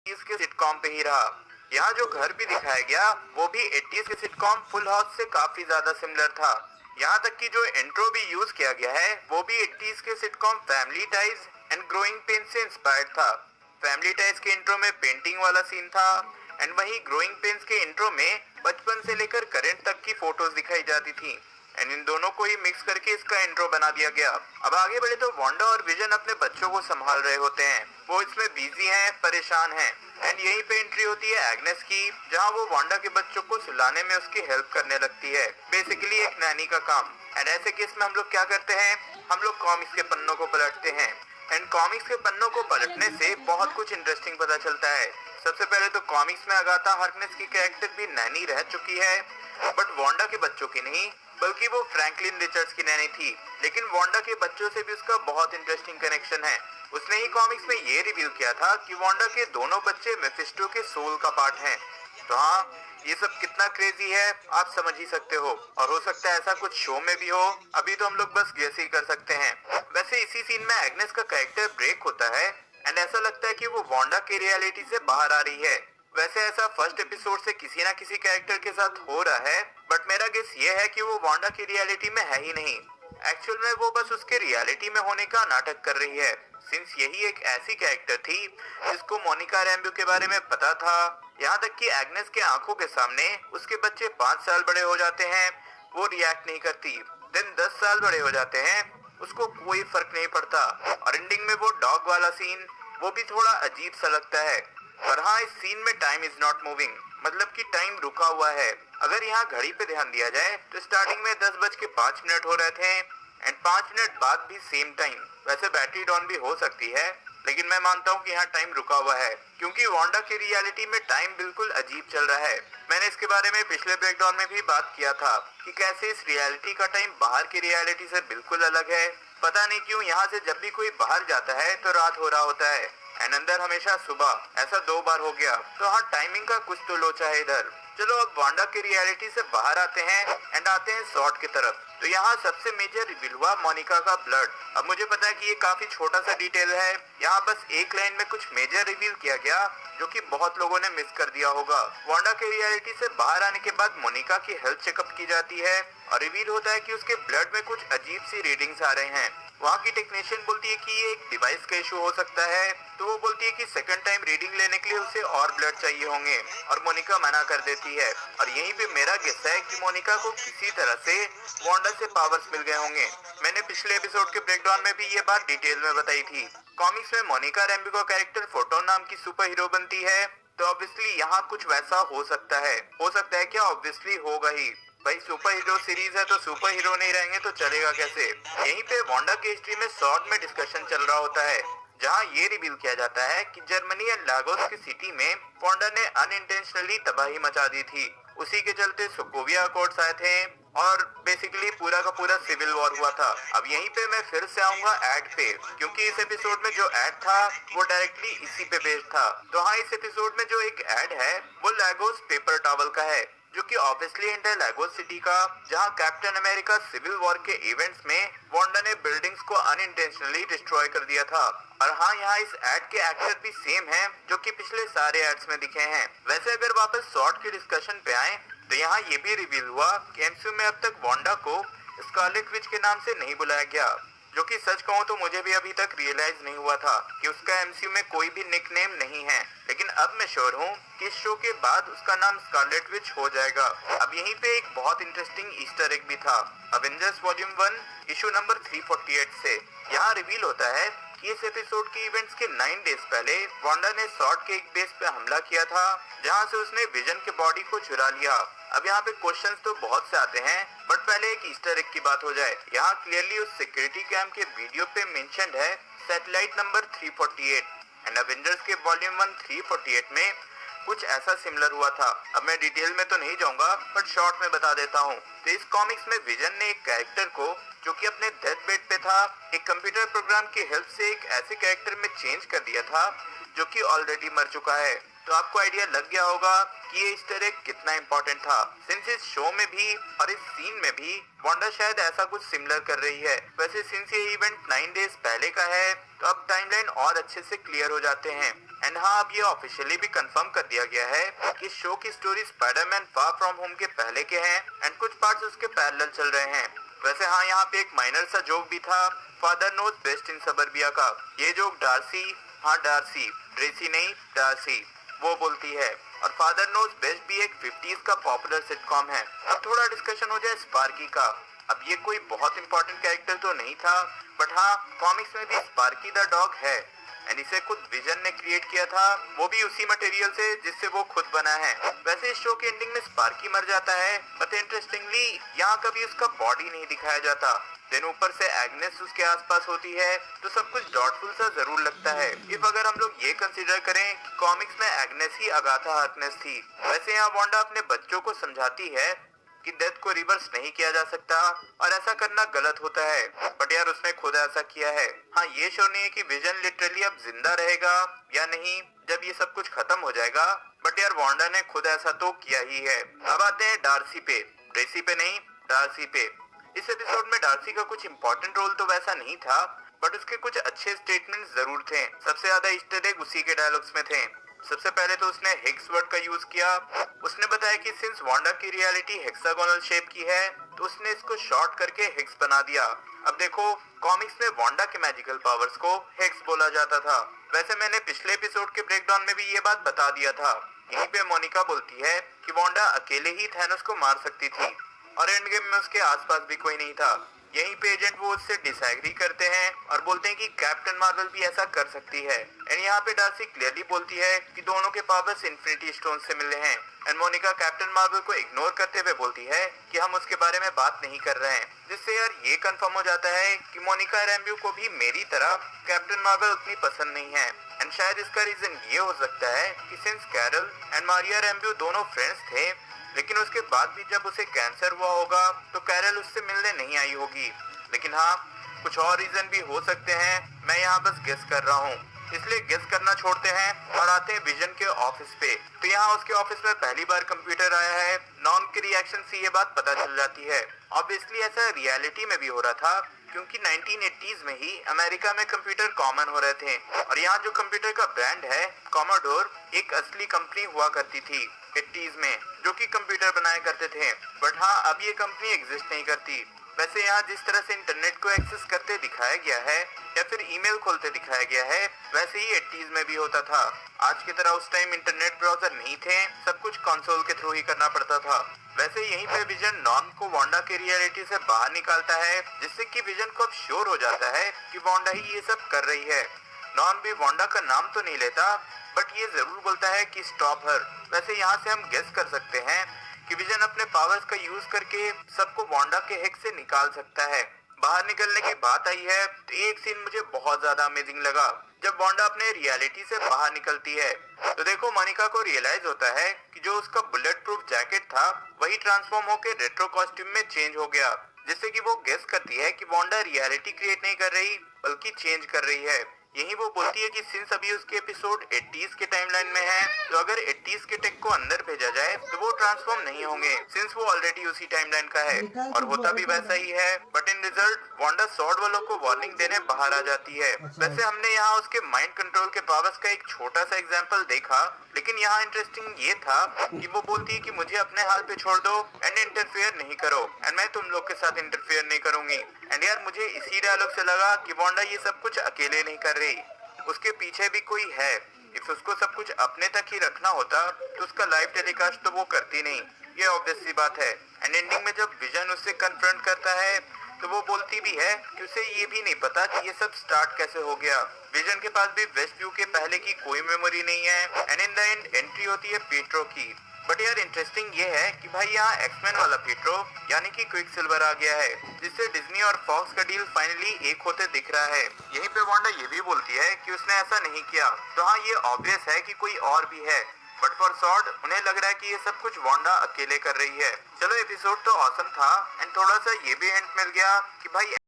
के सिटकॉम पे ही रहा। यहाँ जो घर भी दिखाया गया वो भी 80s के सिटकॉम फुल हाउस से काफी ज्यादा सिमिलर था। यहाँ तक कि जो इंट्रो भी यूज किया गया है वो भी 80s के sitcom family ties and growing pain से इंस्पायर्ड था। फैमिली टाइज के इंट्रो में पेंटिंग वाला सीन था एंड वहीं ग्रोइंग पेन्स के इंट्रो में बचपन से लेकर करंट तक की फोटोज दिखाई जाती थी एंड इन दोनों को ही मिक्स करके इसका इंट्रो बना दिया गया। अब आगे बढ़े तो वांडा और विजन अपने बच्चों को संभाल रहे होते हैं। वो इसमें बिजी हैं, परेशान हैं एंड यहीं पे एंट्री होती है एग्नेस की, जहां वो वांडा के बच्चों को सुलाने में उसकी हेल्प करने लगती है। बेसिकली एक नैनी का काम। एंड ऐसे केस में हम लोग क्या करते हैं, हम लोग कॉमिक्स के पन्नों को पलटते हैं एंड कॉमिक्स के पन्नों को पलटने से बहुत कुछ इंटरेस्टिंग पता चलता है। सबसे पहले तो कॉमिक्स में अगाथा हार्कनेस की कैरेक्टर भी नैनी रह चुकी है, बट वांडा के बच्चों की नहीं, बल्कि वो फ्रैंकलिन रिचर्ड्स की नैनी थी। लेकिन वांडा के बच्चों से भी उसका बहुत इंटरेस्टिंग कनेक्शन है। उसने ही कॉमिक्स में ये रिवील किया था कि वांडा के दोनों बच्चे मेफिस्टो के सोल का पार्ट हैं। तो हाँ, ये सब कितना क्रेजी है आप समझ ही सकते हो, और हो सकता है ऐसा कुछ शो में भी हो। अभी तो हम लोग बस गेस ही कर सकते हैं। वैसे इसी सीन में एग्नेस का कैरेक्टर ब्रेक होता है एंड ऐसा लगता है कि वो वांडा की रियलिटी से बाहर आ रही है। वैसे ऐसा फर्स्ट एपिसोड से किसी ना किसी कैरेक्टर के साथ हो रहा है, बट मेरा गेस ये है कि वो वांडा की रियलिटी में है ही नहीं। एक्चुअल में वो बस उसके रियलिटी में होने का नाटक कर रही है, सिंस यही एक ऐसी कैरेक्टर थी जिसको मोनिका रैम्बो के बारे में पता था। यहाँ तक कि एग्नेस के आंखों के सामने उसके बच्चे 5 साल बड़े हो जाते हैं, वो रिएक्ट नहीं करती। दिन 10 साल बड़े हो जाते हैं, उसको कोई फर्क नहीं पड़ता। और एंडिंग में वो डॉग वाला सीन, वो भी थोड़ा अजीब सा लगता है। पर हाँ, इस सीन में टाइम इज नॉट मूविंग, मतलब कि टाइम रुका हुआ है। अगर यहाँ घड़ी पे ध्यान दिया जाए तो स्टार्टिंग में 10:05 हो रहे थे एंड 5 मिनट बाद भी सेम टाइम। वैसे बैटरी डाउन भी हो सकती है, लेकिन मैं मानता हूँ कि यहाँ टाइम रुका हुआ है, क्योंकि वांडा की रियलिटी में टाइम बिल्कुल अजीब चल रहा है। मैंने इसके बारे में पिछले ब्रेकडाउन में भी बात किया था कि कैसे इस रियलिटी का टाइम बाहर की रियलिटी से बिल्कुल अलग है। पता नहीं क्यों यहाँ से जब भी कोई बाहर जाता है तो रात हो रहा होता है एंड अंदर हमेशा सुबह। ऐसा 2 बार हो गया, तो हाँ, टाइमिंग का कुछ तो लोचा है इधर। चलो अब वांडा की रियलिटी से बाहर आते हैं एंड आते हैं शॉर्ट की तरफ। तो यहाँ सबसे मेजर रिवील हुआ मोनिका का ब्लड। अब मुझे पता है कि ये काफी छोटा सा डिटेल है, यहाँ बस एक लाइन में कुछ मेजर रिवील किया गया जो कि बहुत लोगों ने मिस कर दिया होगा। वांडा के रियलिटी से बाहर आने के बाद मोनिका की हेल्थ चेकअप की जाती है और रिवील होता है कि उसके ब्लड में कुछ अजीब सी रीडिंग्स आ रहे हैं। वहाँ की टेक्नीशियन बोलती है कि ये एक डिवाइस का इशू हो सकता है, तो वो बोलती है कि सेकंड टाइम रीडिंग लेने के लिए उसे और ब्लड चाहिए होंगे, और मोनिका मना कर देती है। और यहीं पे मेरा गेस है कि मोनिका को किसी तरह से वांडा से पावर्स मिल गए होंगे। मैंने पिछले एपिसोड के ब्रेकडाउन में भी ये बात डिटेल में बताई थी। कॉमिक्स में मोनिका रैम्बो का कैरेक्टर फोटोन नाम की सुपर हीरो बनती है, तो ऑब्वियसली यहाँ कुछ वैसा हो सकता है। हो सकता है क्या, ऑब्वियसली होगा ही। भाई सुपर हीरो सीरीज है तो सुपर हीरो नहीं रहेंगे तो चलेगा कैसे। यहीं पे वांडा की हिस्ट्री में शॉर्ट में डिस्कशन चल रहा होता है, जहाँ ये रिवील किया जाता है कि जर्मनी एंड लागोस की सिटी में वांडा ने अनइंटेंशनली तबाही मचा दी थी। उसी के चलते सोकोविया अकॉर्ड्स आए थे और बेसिकली पूरा का पूरा सिविल वॉर हुआ था। अब यहीं पे मैं फिर से आऊंगा एड पे, क्योंकि इस एपिसोड में जो एड था वो डायरेक्टली इसी पे बेस्ड था। तो हाँ, इस एपिसोड में जो एक एड है वो लागोस पेपर टॉवल का है, जो कि ऑब्वियसली हिंट है लागोस सिटी का, जहां कैप्टन अमेरिका सिविल वॉर के इवेंट्स में वांडा ने बिल्डिंग्स को अनइंटेंशनली डिस्ट्रॉय कर दिया था। और हाँ, यहाँ इस एड के एक्टर भी सेम हैं जो कि पिछले सारे एड्स में दिखे हैं। वैसे अगर वापस शॉर्ट की डिस्कशन पे आए तो यहाँ ये भी रिवील हुआ कि एमसीयू में अब तक वांडा को स्कारलेट विच के नाम से नहीं बुलाया गया, जो कि सच कहूँ तो मुझे भी अभी तक रियलाइज नहीं हुआ था कि उसका एमसीयू में कोई भी निकनेम नहीं है। लेकिन अब मैं श्योर हूँ कि इस शो के बाद उसका नाम स्कारलेट विच हो जाएगा। अब यहीं पे एक बहुत इंटरेस्टिंग ईस्टर एग भी था अवेंजर्स वॉल्यूम 1 इशू नंबर 348 से। यहाँ रिवील होता है कि इस एपिसोड के इवेंट्स के 9 डेज पहले वांडा ने शॉर्ट के एक बेस पे हमला किया था, जहाँ से उसने विजन के बॉडी को चुरा लिया। अब यहाँ पे क्वेश्चंस तो बहुत से आते हैं, बट पहले एक ईस्टर एग की बात हो जाए। यहाँ क्लियरली उस सिक्योरिटी कैम के वीडियो पे मेंशन्ड है सैटेलाइट नंबर 348 एंड अवेंजर्स के वॉल्यूम 1 348 में कुछ ऐसा सिमिलर हुआ था। अब मैं डिटेल में तो नहीं जाऊंगा, बट शॉर्ट में बता देता हूँ। तो इस कॉमिक्स में विजन ने एक कैरेक्टर को जो कि अपने डेथ बेड पे था, एक कंप्यूटर प्रोग्राम की हेल्प से एक ऐसे कैरेक्टर में चेंज कर दिया था जो कि ऑलरेडी मर चुका है। तो आपको आइडिया लग गया होगा कि ये ईस्टर एग कितना इम्पोर्टेंट था, सिंस इस शो में भी और इस सीन में भी वांडा शायद ऐसा कुछ सिमिलर कर रही है। वैसे सिंस ये इवेंट 9 डेज पहले का है, तो अब टाइमलाइन और अच्छे से क्लियर हो जाते हैं। एंड हाँ, अब ये ऑफिशियली भी कंफर्म कर दिया गया है कि शो की story Spiderman far from home के पहले के हैं एंड कुछ पार्ट्स उसके पैरेलल चल रहे हैं। वैसे हाँ, यहाँ पे एक माइनर सा जोक भी था, फादर नोज बेस्ट इन सबर्बिया का। ये जोक डार्सी, हाँ डार्सी, ड्रेसी नहीं डार्सी, वो बोलती है। और फादर नोज बेस्ट भी एक 50s का पॉपुलर सिटकॉम है। अब थोड़ा डिस्कशन हो जाए स्पार्की का। अब ये कोई बहुत इंपॉर्टेंट कैरेक्टर तो नहीं था, बट हाँ, कॉमिक्स में भी स्पार्की द डॉग है एंड इसे खुद विजन ने क्रिएट किया था, वो भी उसी मटेरियल से जिससे वो खुद बना है। वैसे इस शो के एंडिंग में स्पार्की मर जाता है, बट इंटरेस्टिंगली यहाँ कभी उसका बॉडी नहीं दिखाया जाता। देन ऊपर से एग्नेस उसके आसपास होती है, तो सब कुछ डॉटफुल सा जरूर लगता है। इफ अगर हम लोग ये कंसीडर करें कि कॉमिक्स में एग्नेस ही अगाथा हार्कनेस थी। वैसे यहाँ वांडा अपने बच्चों को समझाती है कि डेथ को रिवर्स नहीं किया जा सकता और ऐसा करना गलत होता है, बट यार उसने खुद ऐसा किया है। हाँ, ये श्योर नहीं है कि विजन लिटरली अब जिंदा रहेगा या नहीं जब ये सब कुछ खत्म हो जाएगा, बट यार वांडा ने खुद ऐसा तो किया ही है। अब आते हैं डार्सी पे, ट्रेसी पे नहीं, डार्सी पे। इस एपिसोड में डार्सी का कुछ इंपॉर्टेंट रोल तो वैसा नहीं था, बट उसके कुछ अच्छे स्टेटमेंट्स जरूर थे। सबसे ज्यादा ईस्टर एग उसी के डायलॉग्स में थे। सबसे पहले तो उसने हिग्स वर्ड का यूज किया। उसने बताया कि सिंस वांडा की रियलिटी हेक्सागोनल शेप की है, तो उसने इसको शॉर्ट करके हिग्स बना दिया। अब देखो, कॉमिक्स में वांडा के मैजिकल पावर्स को हिग्स बोला जाता था। वैसे मैंने पिछले एपिसोड के ब्रेकडाउन में भी ये बात बता दिया था। यहीं पे मोनिका बोलती है कि वांडा अकेले ही थैनोस को मार सकती थी और एंड गेम में उसके आसपास भी कोई नहीं था। यहीं पे एजेंट वो उससे डिसएग्री करते हैं और बोलते हैं कि कैप्टन मार्वल भी ऐसा कर सकती है। एंड यहाँ पे डार्सी क्लियरली बोलती है कि दोनों के पावर्स इन्फिनिटी स्टोन से मिले हैं। एंड मोनिका कैप्टन मार्वल को इग्नोर करते हुए बोलती है कि हम उसके बारे में बात नहीं कर रहे हैं, जिससे यार ये कंफर्म हो जाता है कि मोनिका रैम्ब्यू को भी मेरी तरह कैप्टन मार्वल उतनी पसंद नहीं है। एंड शायद इसका रीजन ये हो सकता है कि सिंस कैरल एंड मारिया रैम्ब्यू दोनों फ्रेंड्स थे, लेकिन उसके बाद भी जब उसे कैंसर हुआ होगा तो कैरल उससे मिलने नहीं आई होगी। लेकिन हाँ, कुछ और रीजन भी हो सकते हैं, मैं यहाँ बस गेस कर रहा हूँ। इसलिए गेस करना छोड़ते हैं और आते हैं विजन के ऑफिस पे। तो यहाँ उसके ऑफिस में पहली बार कंप्यूटर आया है। नॉन के रिएक्शन से ये बात पता चल जाती है। ऑब्वियसली ऐसा रियलिटी में भी हो रहा था, क्योंकि 1980s में ही अमेरिका में कंप्यूटर कॉमन हो रहे थे और यहाँ जो कंप्यूटर का ब्रांड है कॉमोडोर, एक असली कंपनी हुआ करती थी 80s में, जो कि कंप्यूटर बनाया करते थे। बट हाँ, अब ये कंपनी एग्जिस्ट नहीं करती। वैसे यहाँ जिस तरह से इंटरनेट को एक्सेस करते दिखाया गया है या फिर ईमेल खोलते दिखाया गया है, वैसे ही 80s में भी होता था। आज की तरह उस टाइम इंटरनेट ब्राउजर नहीं थे, सब कुछ कंसोल के थ्रू ही करना पड़ता था। वैसे यहीं पे विजन नॉन को वांडा की रियलिटी से बाहर निकालता है, जिससे कि विजन को अब श्योर हो जाता है कि वांडा ही ये सब कर रही है। नॉन भी वांडा का नाम तो नहीं लेता, बट ये जरूर बोलता है कि स्टॉप हर। वैसे यहाँ से हम गेस कर सकते हैं कि विजन अपने पावर्स का यूज करके सबको वांडा के हेक्स से निकाल सकता है। बाहर निकलने की बात आई है तो एक सीन मुझे बहुत ज्यादा अमेजिंग लगा, जब वांडा अपने रियलिटी से बाहर निकलती है। तो देखो, मोनिका को रियलाइज होता है कि जो उसका बुलेट प्रूफ जैकेट था वही ट्रांसफॉर्म होकर रेट्रो कॉस्ट्यूम में चेंज हो गया, जिससे कि वो गेस करती है कि वांडा रियलिटी क्रिएट नहीं कर रही बल्कि चेंज कर रही है। यही वो बोलती है कि सिंस अभी उसके एपिसोड 80s के टाइमलाइन में है, तो अगर 80s के टेक को अंदर भेजा जाए तो वो ट्रांसफॉर्म नहीं होंगे, सिंस वो ऑलरेडी उसी टाइमलाइन का है और होता भी वैसा ही है। But in result Wanda sword वालों को वार्निंग देने बाहर आ जाती है। वैसे हमने यहाँ उसके माइंड कंट्रोल के पावर्स का एक छोटा सा एग्जाम्पल देखा, लेकिन यहाँ इंटरेस्टिंग ये था कि वो बोलती है कि मुझे अपने हाल पे छोड़ दो एंड इंटरफेयर नहीं करो, एंड मैं तुम लोग के साथ इंटरफेयर नहीं करूंगी। एंड यार मुझे इसी डायलॉग से लगा कि वांडा ये सब कुछ अकेले नहीं कर रही, उसके पीछे भी कोई है। इफ उसको सब कुछ अपने तक ही रखना होता तो उसका लाइव टेलीकास्ट तो वो करती नहीं, ये ऑब्वियस सी बात है। एंड एंडिंग में जब विजन उससे कन्फ्रंट करता है तो वो बोलती भी है कि उसे ये भी नहीं पता कि ये सब स्टार्ट कैसे हो गया। विजन के पास भी वेस्ट व्यू के पहले की कोई मेमोरी नहीं है and in the end entry होती है पीट्रो की। बट यार इंटरेस्टिंग ये है कि भाई यहाँ एक्समैन वाला पीट्रो यानी कि क्विक सिल्वर आ गया है, जिससे डिज्नी और फॉक्स का डील फाइनली एक होते दिख रहा है। यहीं पे वांडा ये भी बोलती है कि उसने ऐसा नहीं किया, तो हाँ ये ऑब्वियस है कि कोई और भी है, बट फॉर सॉर्ड उन्हें लग रहा है कि ये सब कुछ वांडा अकेले कर रही है। चलो एपिसोड तो ऑसम था एंड थोड़ा सा ये भी हिंट मिल गया कि भाई